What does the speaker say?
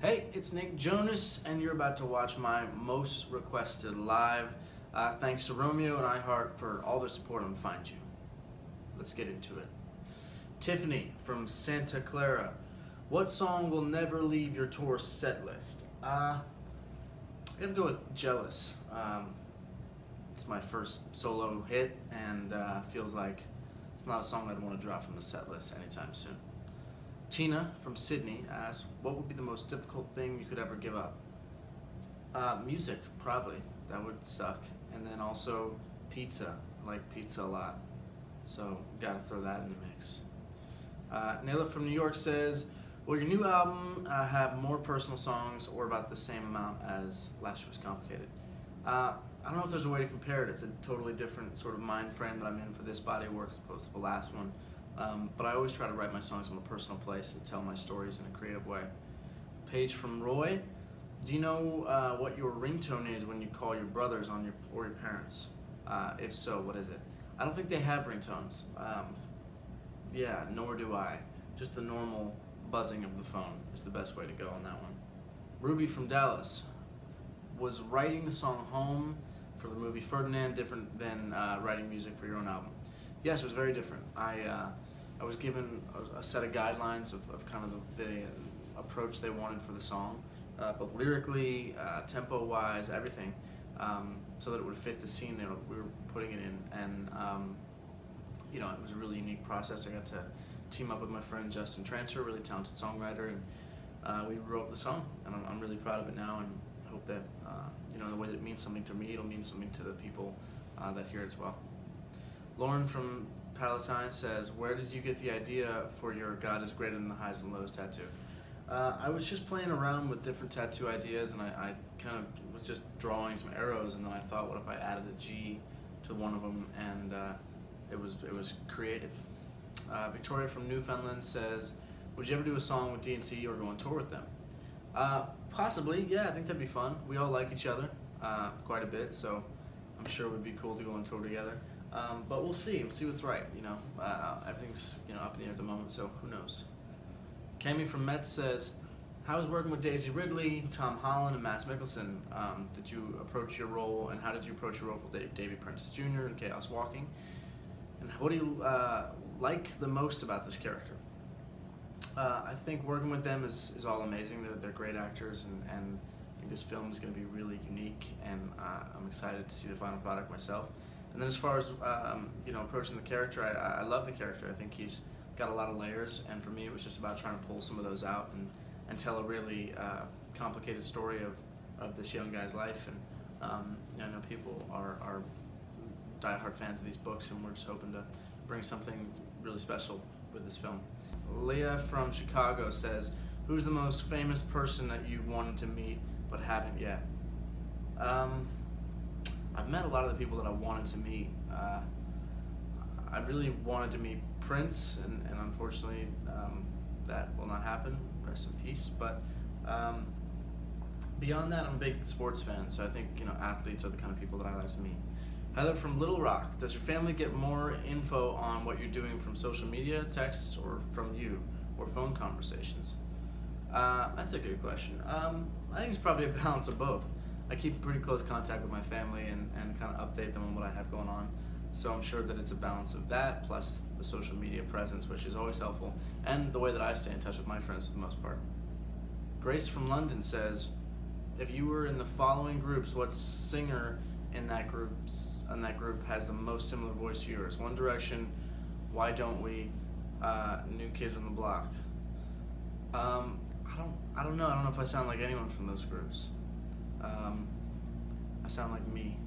Hey, it's Nick Jonas, and you're about to watch my most requested live. Thanks to Romeo and iHeart for all their support on Find You. Let's get into it. Tiffany from Santa Clara. What song will never leave your tour set list? I gotta go with Jealous. It's my first solo hit, and feels like it's not a song I'd want to drop from the set list anytime soon. Tina from Sydney asks, what would be the most difficult thing you could ever give up? Music, probably. That would suck. And then also pizza. I like pizza a lot. So, gotta throw that in the mix. Nayla from New York says, will your new album have more personal songs or about the same amount as Last Year Was Complicated? I don't know if there's a way to compare it. It's a totally different sort of mind frame that I'm in for this body of work as opposed to the last one. But I always try to write my songs from a personal place and tell my stories in a creative way. Paige from Roy, do you know what your ringtone is when you call your brothers or your parents? If so, what is it? I don't think they have ringtones. Yeah, nor do I. Just the normal buzzing of the phone is the best way to go on that one. Ruby from Dallas, was writing the song Home for the movie Ferdinand different than writing music for your own album? Yes, it was very different. I was given a set of guidelines of kind of the approach they wanted for the song, both lyrically, tempo-wise, everything, so that it would fit the scene that we were putting it in. And it was a really unique process. I got to team up with my friend Justin Tranter, a really talented songwriter, and we wrote the song. And I'm really proud of it now, and I hope that the way that it means something to me, it'll mean something to the people that hear it as well. Lauren from Palatine says, where did you get the idea for your God is greater than the highs and lows tattoo? I was just playing around with different tattoo ideas, and I kind of was just drawing some arrows, and then I thought, what if I added a G to one of them, and it was created. Victoria from Newfoundland says, would you ever do a song with DNCE or go on tour with them? Possibly, yeah, I think that'd be fun. We all like each other quite a bit, so I'm sure it would be cool to go on tour together. But we'll see what's right, everything's, up in the air at the moment, so who knows. Cami from Metz says, how is working with Daisy Ridley, Tom Holland, and Mads Mikkelsen? Did you approach your role, and how did you approach your role for Davy Prentice Jr. in Chaos Walking? And what do you like the most about this character? I think working with them is all amazing. They're great actors, and I think this film is going to be really unique, and I'm excited to see the final product myself. And then as far as approaching the character, I love the character. I think he's got a lot of layers, and for me it was just about trying to pull some of those out and tell a really complicated story of this young guy's life. And I know people are diehard fans of these books, and we're just hoping to bring something really special with this film. Leah from Chicago says, who's the most famous person that you wanted to meet but haven't yet? I've met a lot of the people that I wanted to meet. I really wanted to meet Prince, and unfortunately that will not happen. Rest in peace. But beyond that, I'm a big sports fan, so I think athletes are the kind of people that I like to meet. Heather from Little Rock, does your family get more info on what you're doing from social media, texts, or from you, or phone conversations? That's a good question. I think it's probably a balance of both. I keep pretty close contact with my family and kind of update them on what I have going on. So I'm sure that it's a balance of that, plus the social media presence, which is always helpful, and the way that I stay in touch with my friends for the most part. Grace from London says, if you were in the following groups, what singer in that group has the most similar voice to yours? One Direction, Why Don't We, New Kids on the Block. I don't know. I don't know if I sound like anyone from those groups. I sound like me.